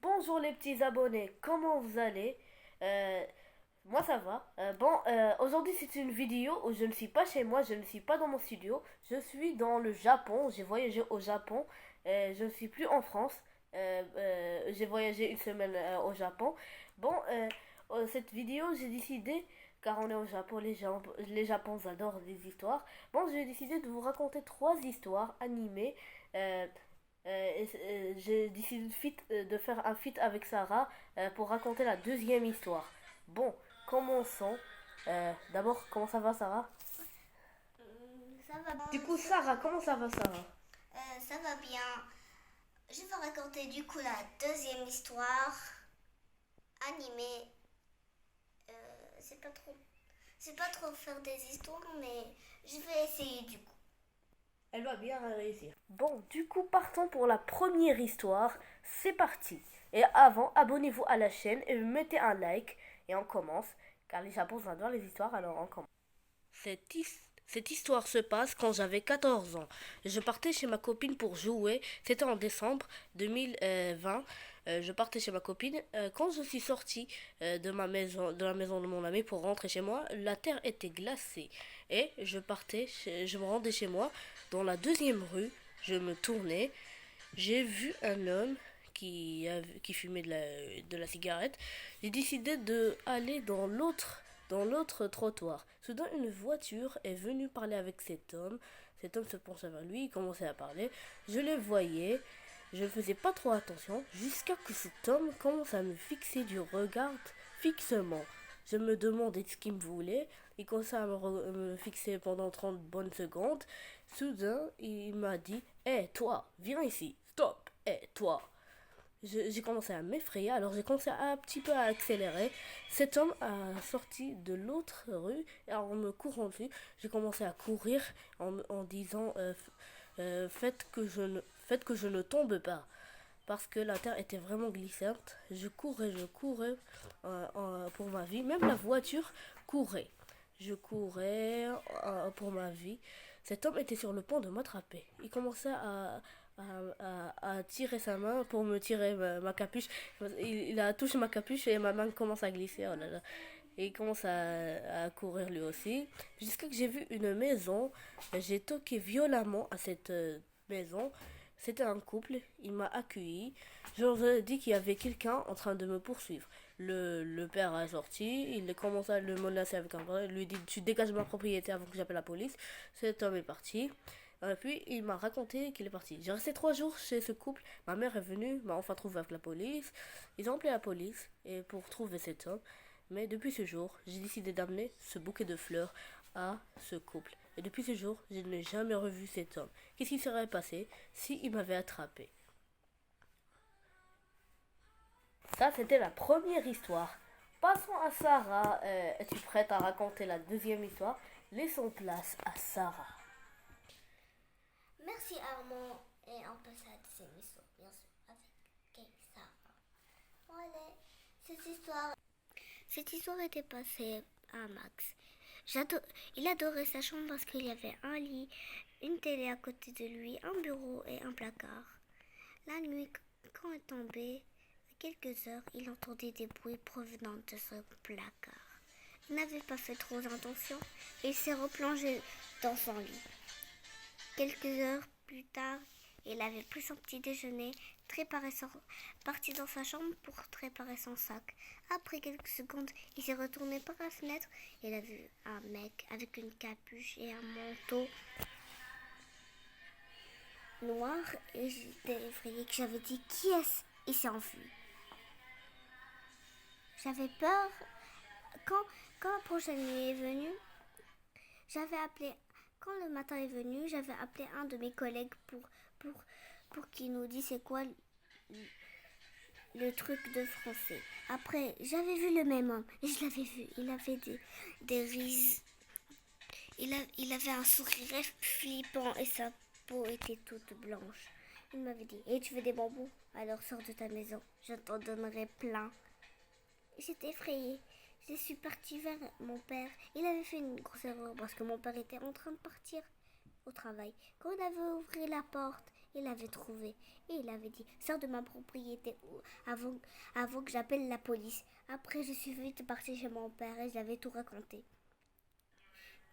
Bonjour les petits abonnés, comment vous allez? Euh, Moi ça va. Aujourd'hui c'est une vidéo où je ne suis pas chez moi, je ne suis pas dans mon studio, je suis dans le Japon, j'ai voyagé au Japon, je ne suis plus en France. J'ai voyagé une semaine au Japon. Cette vidéo j'ai décidé, car on est au Japon, les Japons adorent les histoires. Bon, j'ai décidé de vous raconter trois histoires animées. euh, j'ai décidé de faire un feat avec Sarah pour raconter la deuxième histoire. Bon, commençons. D'abord, comment ça va, Sarah? Ça va Du bien, coup, Sarah, comment ça va, Sarah? ça va bien. Je vais raconter du coup la deuxième histoire animée. Euh, c'est pas trop, c'est pas trop faire des histoires, mais je vais essayer du coup. Elle va bien réussir. Bon, du coup, partons pour la première histoire. C'est parti. Et avant, abonnez-vous à la chaîne et mettez un like. Et on commence, car les Japons adorent les histoires, alors on commence. Cette histoire se passe quand j'avais 14 ans. Je partais chez ma copine pour jouer. C'était en décembre 2020. Je partais chez ma copine. Quand je suis sortie de la maison de mon ami pour rentrer chez moi, la terre était glacée. Et je me rendais chez moi. Dans la deuxième rue, je me tournais. J'ai vu un homme qui fumait de la cigarette. J'ai décidé de aller dans l'autre trottoir. Soudain, une voiture est venue parler avec cet homme. Cet homme se penchait vers lui, il commençait à parler. Je le voyais, je ne faisais pas trop attention, jusqu'à que cet homme commence à me fixer du regard fixement. Je me demandais ce qu'il me voulait. Il commençait à me fixer pendant 30 bonnes secondes. Soudain, il m'a dit: Hé, toi, viens ici, stop, hé, toi. J'ai commencé à m'effrayer, alors j'ai commencé à, un petit peu à accélérer. Cet homme a sorti de l'autre rue et en me courant dessus, j'ai commencé à courir en disant faites que je ne tombe pas. Parce que la terre était vraiment glissante. Je courais pour ma vie. Même la voiture courait. Je courais pour ma vie. Cet homme était sur le point de m'attraper. Il commençait à tirer sa main pour me tirer ma capuche. Il a touché ma capuche et ma main commence à glisser. Oh là là. Et il commence à courir lui aussi. Jusqu'à que j'ai vu une maison. J'ai toqué violemment à cette maison. C'était un couple. Il m'a accueilli. Je leur ai dit qu'il y avait quelqu'un en train de me poursuivre. Le père a sorti. Il commence à le menacer avec un bras. Il lui dit: Tu dégages ma propriété avant que j'appelle la police. Cet homme est parti. Puis il m'a raconté qu'il est parti. J'ai resté 3 jours chez ce couple. Ma mère est venue, m'a enfin trouvé avec la police. Ils ont appelé la police et pour trouver cet homme. Mais depuis ce jour, j'ai décidé d'amener ce bouquet de fleurs à ce couple. Et depuis ce jour, je n'ai jamais revu cet homme. Qu'est-ce qui serait passé s'il m'avait attrapé? Ça, c'était la première histoire. Passons à Sarah. Es-tu prête à raconter la deuxième histoire? Laissons place à Sarah. Merci Armand et on passe à la deuxième histoire, bien sûr, avec Sarah. Voilà, cette histoire était passée à Max. Il adorait sa chambre parce qu'il y avait un lit, une télé à côté de lui, un bureau et un placard. La nuit, quand il tombait, à quelques heures, il entendait des bruits provenant de ce placard. Il n'avait pas fait trop attention et il s'est replongé dans son lit. Quelques heures plus tard, il avait pris son petit déjeuner, parti dans sa chambre pour préparer son sac. Après quelques secondes, il s'est retourné par la fenêtre et il a vu un mec avec une capuche et un manteau noir et j'étais effrayée que j'avais dit qui est-ce? Il s'est enfui. J'avais peur. Quand, quand la prochaine nuit est venue, j'avais appelé. Quand le matin est venu, j'avais appelé un de mes collègues pour, pour qu'il nous dise c'est quoi le truc de français. Après, j'avais vu le même homme. Et je l'avais vu. Il avait des rises. Il avait un sourire flippant et sa peau était toute blanche. Il m'avait dit: Et tu veux des bambous? Alors sors de ta maison. Je t'en donnerai plein. J'étais effrayée. Je suis partie vers mon père. Il avait fait une grosse erreur parce que mon père était en train de partir au travail. Quand on avait ouvert la porte, il l'avait trouvé et il avait dit « Sors de ma propriété avant que j'appelle la police. » Après, je suis vite partie chez mon père et je l'avais tout raconté.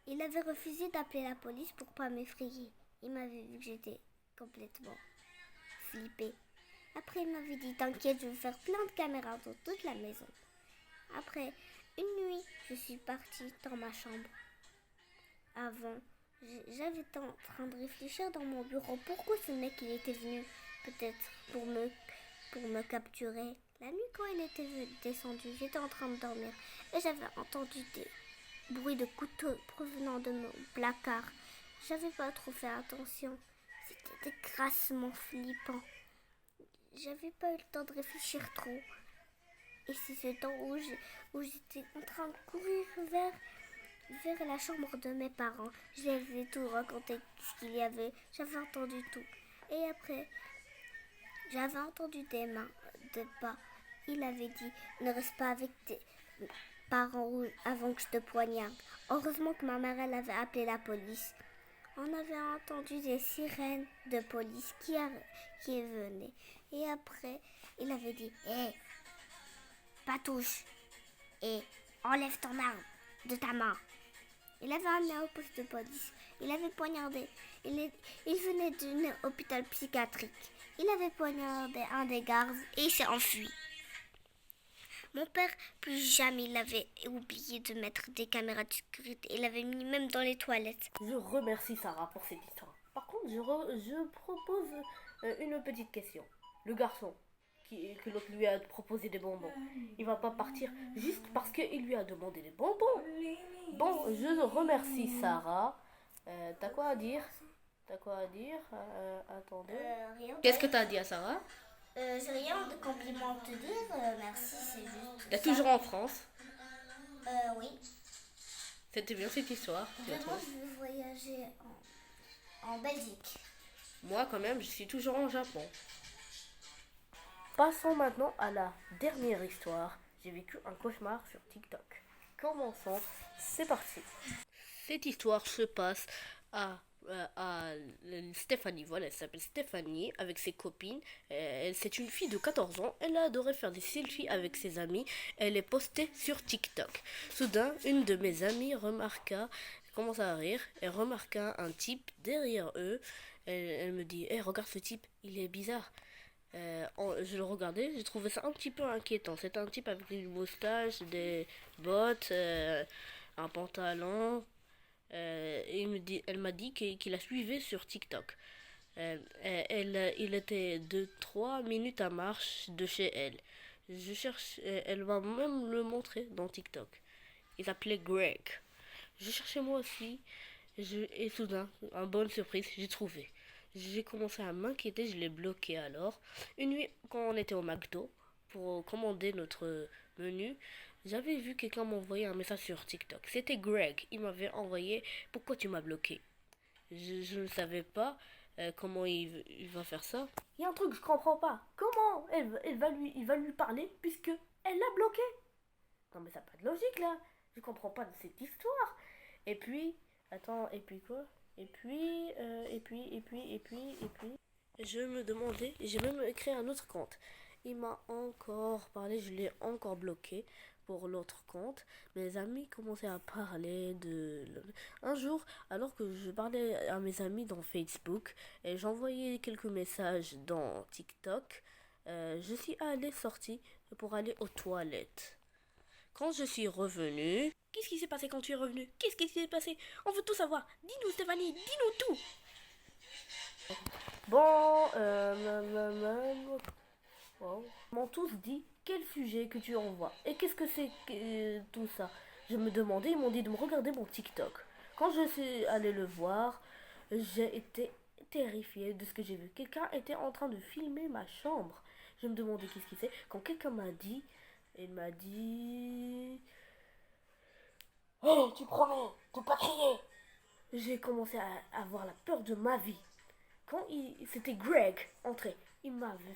Il avait refusé d'appeler la police pour pas m'effrayer. Il m'avait vu que j'étais complètement flippée. Après, il m'avait dit « T'inquiète, je vais faire plein de caméras dans toute la maison. » Après, une nuit, je suis partie dans ma chambre. Avant, j'avais été en train de réfléchir dans mon bureau. Pourquoi ce mec il était venu? Peut-être pour me capturer. La nuit quand il était descendu, j'étais en train de dormir et j'avais entendu des bruits de couteaux provenant de mon placard. J'avais pas trop fait attention. C'était grassement flippant. J'avais pas eu le temps de réfléchir trop. Et c'est ce temps où j'étais en train de courir vers la chambre de mes parents. Je les ai tout raconté ce qu'il y avait. J'avais entendu tout. Et après, j'avais entendu des mains, des pas. Il avait dit, ne reste pas avec tes parents avant que je te poignarde. Heureusement que ma mère, elle avait appelé la police. On avait entendu des sirènes de police qui venaient. Et après, il avait dit, hé, Patouche, et enlève ton arme de ta main. Il avait amené au poste de police. Il avait poignardé. Il venait d'un hôpital psychiatrique. Il avait poignardé un des gardes et il s'est enfui. Mon père, plus jamais il avait oublié de mettre des caméras de sécurité. Il l'avait mis même dans les toilettes. Je remercie Sarah pour cette histoire. Par contre, je propose une petite question. Le garçon que l'autre lui a proposé des bonbons, il va pas partir juste parce qu'il lui a demandé des bonbons. Bon, je remercie Sarah. T'as quoi à dire? Attendez. Rien. Qu'est-ce que t'as à dire, Sarah? J'ai rien de compliment à te dire. Merci, c'est juste. T'es toujours en France? Oui. C'était bien cette histoire. Demain, je vais voyager en Belgique. Moi, quand même, je suis toujours en Japon. Passons maintenant à la dernière histoire. J'ai vécu un cauchemar sur TikTok. Commençons, c'est parti. Cette histoire se passe à Stéphanie. Voilà, elle s'appelle Stéphanie avec ses copines. C'est une fille de 14 ans. Elle a adoré faire des selfies avec ses amis. Elle est postée sur TikTok. Soudain, une de mes amies commence à rire. Elle remarqua un type derrière eux. Elle me dit, hey, regarde ce type, il est bizarre. Je le regardais, j'ai trouvé ça un petit peu inquiétant. C'était un type avec une moustache, des bottes, un pantalon. Elle m'a dit qu'il la suivait sur TikTok. Il était 2-3 minutes à marche de chez elle. Je cherche, elle va même le montrer dans TikTok. Il s'appelait Greg. Je cherchais moi aussi. Et soudain, en bonne surprise, j'ai trouvé. J'ai commencé à m'inquiéter, je l'ai bloqué alors. Une nuit, quand on était au McDo, pour commander notre menu, j'avais vu quelqu'un m'envoyer un message sur TikTok. C'était Greg. Il m'avait envoyé « Pourquoi tu m'as bloqué ?» Je ne savais pas comment il va faire ça. Il y a un truc que je comprends pas. Comment il va lui parler puisque elle l'a bloqué? Non mais ça n'a pas de logique là. Je comprends pas de cette histoire. Et puis, attends, et puis quoi? Et puis, je me demandais, j'ai même créé un autre compte. Il m'a encore parlé, je l'ai encore bloqué pour l'autre compte. Mes amis commençaient à parler Un jour, alors que je parlais à mes amis dans Facebook, et j'envoyais quelques messages dans TikTok, je suis sortie pour aller aux toilettes. Quand je suis revenue... Qu'est-ce qui s'est passé quand tu es revenue? Qu'est-ce qui s'est passé? On veut tout savoir. Dis-nous, Stéphanie, dis-nous tout. Bon, wow. Ils m'ont tous dit quel sujet que tu envoies. Et qu'est-ce que c'est que tout ça? Je me demandais, ils m'ont dit de me regarder mon TikTok. Quand je suis allée le voir, j'ai été terrifiée de ce que j'ai vu. Quelqu'un était en train de filmer ma chambre. Je me demandais qu'est-ce qu'il fait. Quand quelqu'un m'a dit... Il m'a dit... Hey, tu promets de pas crier. J'ai commencé à avoir la peur de ma vie. Quand c'était Greg entré, il m'avait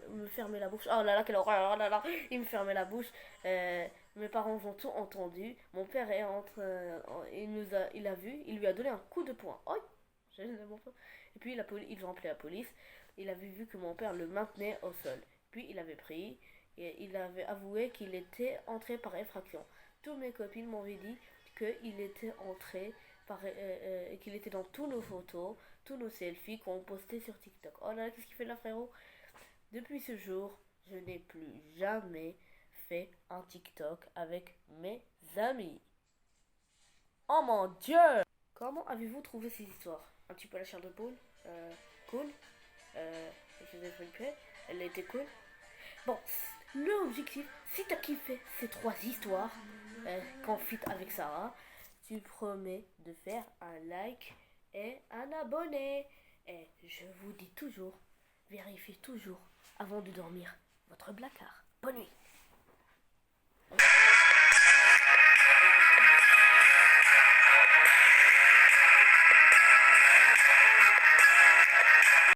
me fermé la bouche. Oh là là, quelle horreur, oh là là. Il me fermait la bouche. Mes parents ont tout entendu. Mon père est il a vu, il lui a donné un coup de poing. Oh, Et puis ils ont appelé la police. Il avait vu que mon père le maintenait au sol. Puis il avait pris et il avait avoué qu'il était entré par effraction. Toutes mes copines m'avaient dit qu'il était entré qu'il était dans tous nos photos, tous nos selfies qu'on postait sur TikTok. Oh là là, qu'est-ce qu'il fait là, frérot? Depuis ce jour, je n'ai plus jamais fait un TikTok avec mes amis. Oh mon Dieu! Comment avez-vous trouvé ces histoires? Un petit peu la chair de poule? Cool. Je vous ai fait une paix. Elle a été cool. Bon, l'objectif, si t'as kiffé ces 3 histoires, qu'on fit avec Sarah, tu promets de faire un like et un abonné. Et je vous dis toujours, vérifiez toujours avant de dormir votre placard. Bonne nuit.